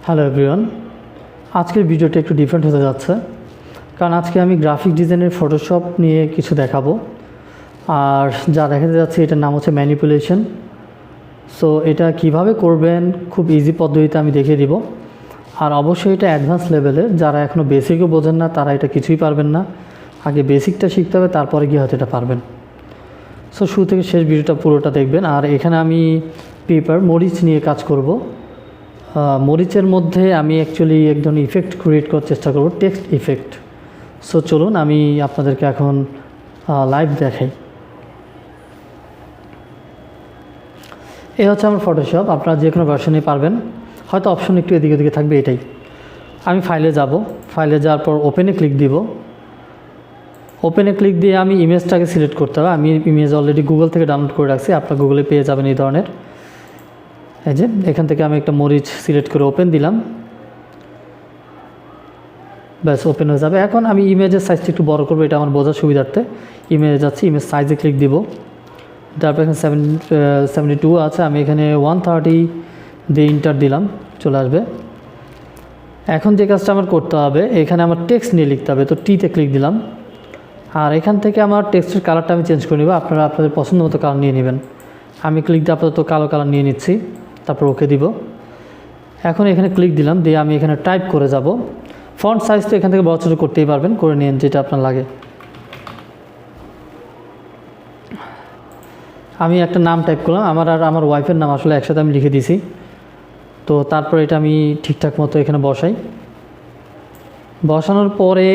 Hello everyone, আজকের ভিডিওটা একটু ডিফারেন্ট হতে যাচ্ছে কারণ আজকে আমি গ্রাফিক ডিজাইনের ফটোশপ নিয়ে কিছু দেখাবো। আর যা দেখাতে যাচ্ছে এটার নাম হচ্ছে ম্যানিপুলেশন। সো এটা কিভাবে করবেন খুব ইজি পদ্ধতিতে আমি দেখিয়ে দিব। আর অবশ্যই এটা অ্যাডভান্স লেভেলের, যারা এখনও বেসিকও বোঝেন না তারা এটা কিছুই পারবেন না। আগে বেসিকটা শিখতে হবে, তারপরে গিয়ে হয়তো এটা পারবেন। সো শুরু থেকে শেষ ভিডিওটা পুরোটা দেখবেন। আর এখানে আমি পেপার মরিচ নিয়ে কাজ করব। মরিচের মধ্যে আমি অ্যাকচুয়ালি এক ধরনের ইফেক্ট ক্রিয়েট করার চেষ্টা করব, টেক্সট ইফেক্ট। সো চলুন আমি আপনাদেরকে এখন লাইভ দেখাই। এই হচ্ছে আমার ফটোশপ। আপনারা যে কোনো ভার্সনে পারবেন, হয়তো অপশন একটু এদিকে ওদিকে থাকবে, এটাই। আমি ফাইলে যাব, ফাইলে যাওয়ার পর ওপেনে ক্লিক দিব। ওপেনে ক্লিক দিয়ে আমি ইমেজটাকে সিলেক্ট করতে হবে। আমি ইমেজ অলরেডি গুগল থেকে ডাউনলোড করে রাখছি, আপনারা গুগলে পেয়ে যাবেন এই ধরনের। এই যে এখান থেকে আমি একটা মরিচ সিলেক্ট করে ওপেন দিলাম, ব্যাস ওপেন হয়ে যাবে। এখন আমি ইমেজের সাইজটা একটু বড় করবো, এটা আমার বোঝার সুবিধার্থে। ইমেজে যাচ্ছি, ইমেজ সাইজে ক্লিক দিব। তারপর এখানে 72 আছে, আমি এখানে 130 দিয়ে ইন্টার দিলাম, চলে আসবে। এখন যে কাজটা আমার করতে হবে, এখানে আমার টেক্সট নিয়ে লিখতে হবে, তো টিতে ক্লিক দিলাম। আর এখান থেকে আমার টেক্সটের কালারটা আমি চেঞ্জ করে নেব, আপনারা আপনাদের পছন্দ মতো কালার নিয়ে নেবেন। আমি ক্লিক দিয়ে আপাতত কালো কালার নিয়ে নিচ্ছি, তারপর ওকে দিব। এখন এখানে ক্লিক দিলাম, দিয়ে আমি এখানে টাইপ করে যাব। ফন্ট সাইজ তো এখান থেকে বড় ছোটো করতেই পারবেন, করে নিন যেটা আপনার লাগে। আমি একটা নাম টাইপ করলাম, আমার আর আমার ওয়াইফের নাম আসলে একসাথে আমি লিখে দিয়েছি। তো তারপর এটা আমি ঠিকঠাক মতো এখানে বসাই। বসানোর পরে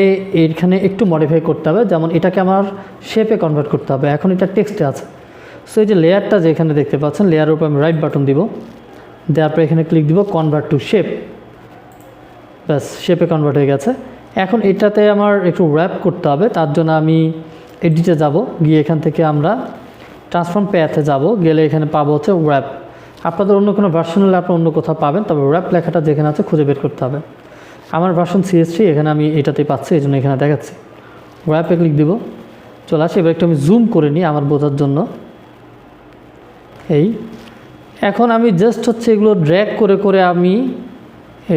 এখানে একটু মডিফাই করতে হবে, যেমন এটাকে আমার শেপে কনভার্ট করতে হবে। এখন এটা টেক্সটে আছে। সো এই যে লেয়ারটা যে এখানে দেখতে পাচ্ছেন, লেয়ারের উপর আমি রাইট বাটন দিব, দেওয়ার পর এখানে ক্লিক দিব কনভার্ট টু শেপ। ব্যাস শেপে কনভার্ট হয়ে গেছে। এখন এটাতে আমার একটু র্যাপ করতে হবে, তার জন্য আমি এডিটে যাব, গিয়ে এখান থেকে আমরা ট্রান্সফর্ম প্যাথে যাব, গেলে এখানে পাবো হচ্ছে র্যাপ। আপনাদের অন্য কোনো ভার্সন হলে আপনারা অন্য কোথাও পাবেন, তবে র্যাপ লেখাটা যেখানে আছে খুঁজে বের করতে হবে। আমার ভার্সন CS3, এখানে আমি এটাতেই পাচ্ছি, এই জন্য এখানে দেখাচ্ছি। র্যাপে ক্লিক দিব, চলে আসে। এবার একটু আমি জুম করে নিই আমার বোঝার জন্য। এই এখন আমি জাস্ট হচ্ছে এগুলো ড্র্যাগ করে করে আমি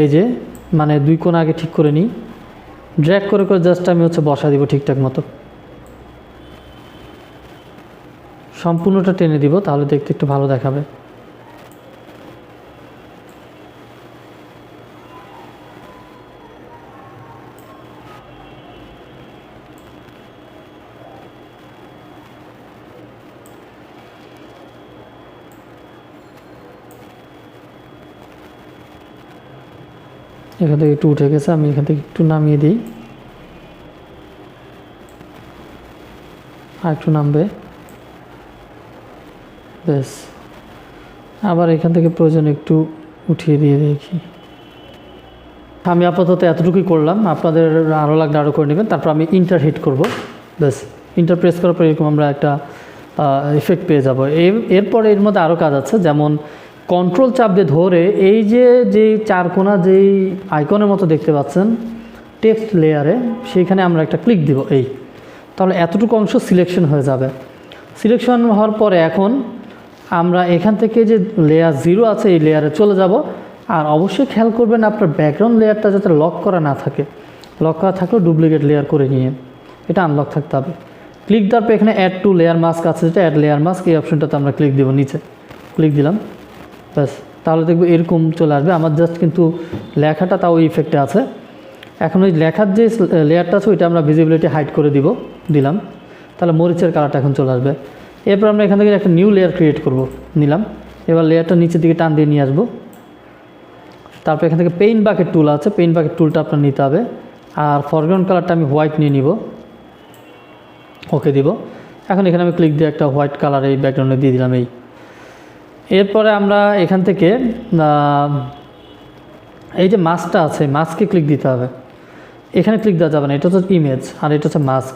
এই যে মানে দুই কোণ আগে ঠিক করে নিই, ড্র্যাগ করে করে জাস্ট আমি হচ্ছে বসা দিব ঠিকঠাক মতো। সম্পূর্ণটা টেনে দিব, তাহলে দেখতে একটু ভালো দেখাবে। এখান থেকে একটু উঠে গেছে, আমি এখান থেকে একটু নামিয়ে দিই, আর একটু নামবে, বেশ। আবার এখান থেকে প্রয়োজন একটু উঠিয়ে দিয়ে দেখি। আমি আপাতত এতটুকুই করলাম, আপনাদের আরও লাগলে আরও করে নেবেন। তারপর আমি ইন্টার হিট করব, বেশ। ইন্টার প্রেস করার পর এরকম আমরা একটা ইফেক্ট পেয়ে যাব। এরপরে এর মধ্যে আরও কাজ আছে, যেমন কন্ট্রোল চাপ দিয়ে ধরে এই যে চারকোনা যেই আইকনের মতো দেখতে পাচ্ছেন টেক্সট লেয়ারে, সেইখানে আমরা একটা ক্লিক দিব। এই তাহলে এতটুকু অংশ সিলেকশন হয়ে যাবে। সিলেকশন হওয়ার পরে এখন আমরা এখান থেকে যে লেয়ার 0 আছে এই লেয়ারে চলে যাব। আর অবশ্যই খেয়াল করবেন আপনার ব্যাকগ্রাউন্ড লেয়ারটা যাতে লক করা না থাকে। লক করা থাকলেও ডুপ্লিকেট লেয়ার করে নিয়ে এটা আনলক থাকতে হবে। ক্লিক দেওয়ার পর এখানে অ্যাড টু লেয়ার মাস্ক আছে, যেটা অ্যাড লেয়ার মাস্ক, এই অপশনটাতে আমরা ক্লিক দেবো, নিচে ক্লিক দিলাম, ব্যাস। তাহলে দেখবো এরকম চলে আসবে। আমার জাস্ট কিন্তু লেখাটা তাও ইফেক্টে আছে। এখন ওই লেখার যে লেয়ারটা আছে ওইটা আমরা ভিজিবিলিটি হাইড করে দিলাম, তাহলে মরিচের কালারটা এখন চলে আসবে। এরপর আমরা এখান থেকে একটা নিউ লেয়ার ক্রিয়েট করব, নিলাম। এবার লেয়ারটা নিচের দিকে টান দিয়ে নিয়ে আসবো। তারপর এখান থেকে পেইন্ট বাকেট টুল আছে, পেইন্ট বাকেট টুলটা আপনার নিতে হবে। আর ফরগ্রাউন্ড কালারটা আমি হোয়াইট নিয়ে নিব, ওকে দিব। এখন এখানে আমি ক্লিক দিয়ে একটা হোয়াইট কালার এই ব্যাকগ্রাউন্ডে দিয়ে দিলাম। এরপরে আমরা এখান থেকে এই যে মাস্কটা আছে, মাস্কে ক্লিক দিতে হবে। এখানে ক্লিক দেওয়া যাবে না, এটা হচ্ছে ইমেজ আর এটা হচ্ছে মাস্ক।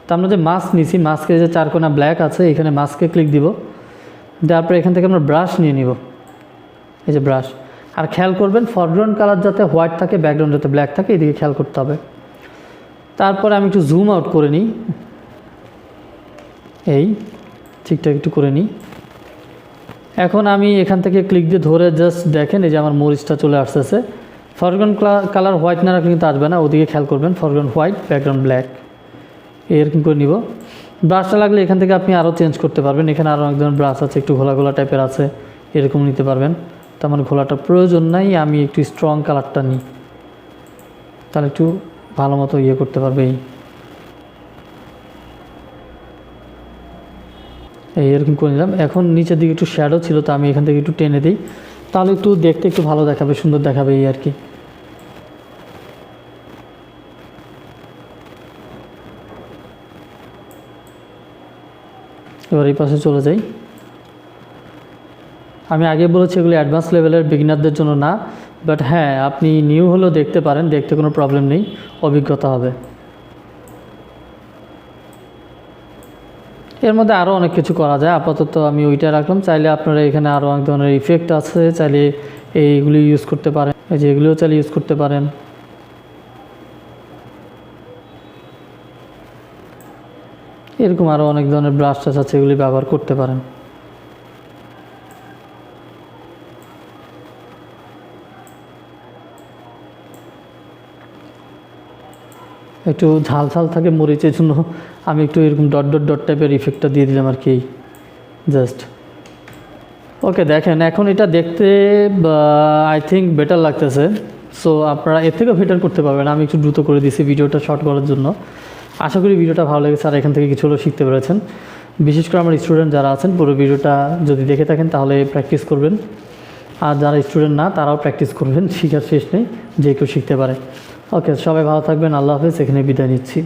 তো আমরা যে মাস্ক নিছি, মাস্কের যে চারকোনা ব্ল্যাক আছে, এখানে মাস্কে ক্লিক দিব। দেওয়ার পরে এখান থেকে আমরা ব্রাশ নিয়ে নিব, এই যে ব্রাশ। আর খেয়াল করবেন ফরগ্রাউন্ড কালার যাতে হোয়াইট থাকে, ব্যাকগ্রাউন্ড যাতে ব্ল্যাক থাকে, এদিকে খেয়াল করতে হবে। তারপরে আমি একটু জুম আউট করে নিই, এই ঠিকঠাক একটু করে নিই। এখন আমি এখান থেকে ক্লিক দিয়ে ধরে জাস্ট দেখেন এই যে আমার মরিচটা চলে আসতেছে। ফরগ্রাউন্ড কালার হোয়াইট না রাখলে কিন্তু আসবে না, ওদিকে খেয়াল করবেন। ফরগ্রাউন্ড হোয়াইট, ব্যাকগ্রাউন্ড ব্ল্যাক, এরকম করে নিব। ব্রাশটা লাগলে এখান থেকে আপনি আরও চেঞ্জ করতে পারবেন। এখানে আরও এক ধরনের ব্রাশ আছে, একটু ঘোলা ঘোলা টাইপের আছে, এরকম নিতে পারবেন। তো আমার ঘোলাটার প্রয়োজন নাই, আমি একটু স্ট্রং কালারটা নিই, তাহলে একটু ভালো মতো ইয়ে করতে পারবে। এরকম করে নিলাম। এখন নিচের দিকে একটু শ্যাডো ছিল, তো আমি এখান থেকে একটু টেনে দিই, তাহলে একটু দেখতে একটু ভালো দেখাবে, সুন্দর দেখাবে এই আর কি। এবার এই পাশে চলে যাই। আমি আগে বলেছি এগুলো অ্যাডভান্স লেভেলের বিগিনারদের জন্য না, বাট হ্যাঁ আপনি নিউ হলেও দেখতে পারেন, দেখতে কোনো প্রবলেম নেই, অভিজ্ঞতা হবে। এর মধ্যে আরও অনেক কিছু করা যায়, আপাতত আমি ওইটা রাখলাম। চাইলে আপনারা এখানে আরও অনেক ধরনের ইফেক্ট আছে, চাইলে এইগুলি ইউজ করতে পারেন, এই যে এগুলিও চাইলে ইউজ করতে পারেন। এরকম আরও অনেক ধরনের ব্রাশ টাশ আছে, এগুলি ব্যবহার করতে পারেন। একটু ঝাল ঝাল থাকে মরিচের জন্য আমি একটু এরকম ডট ডট ডট টাইপের ইফেক্টটা দিয়ে দিলাম আর কি, জাস্ট। ওকে, দেখেন এখন এটা দেখতে আই থিঙ্ক বেটার লাগতেছে। সো আপনারা এর থেকেও বেটার করতে পারবেন। আমি একটু দ্রুত করে দিয়েছি ভিডিওটা শর্ট করার জন্য। আশা করি ভিডিওটা ভালো লেগেছে আর এখান থেকে কিছু হলেও শিখতে পেরেছেন। বিশেষ করে আমার স্টুডেন্ট যারা আছেন, পুরো ভিডিওটা যদি দেখে থাকেন তাহলে প্র্যাকটিস করবেন, আর যারা স্টুডেন্ট না তারাও প্র্যাকটিস করবেন, শিখার শেষ নেই, যে কেউ শিখতে পারে। ওকে, সবাই ভালো থাকবেন, আল্লাহ হাফেজ, এখানে বিদায় নিচ্ছি।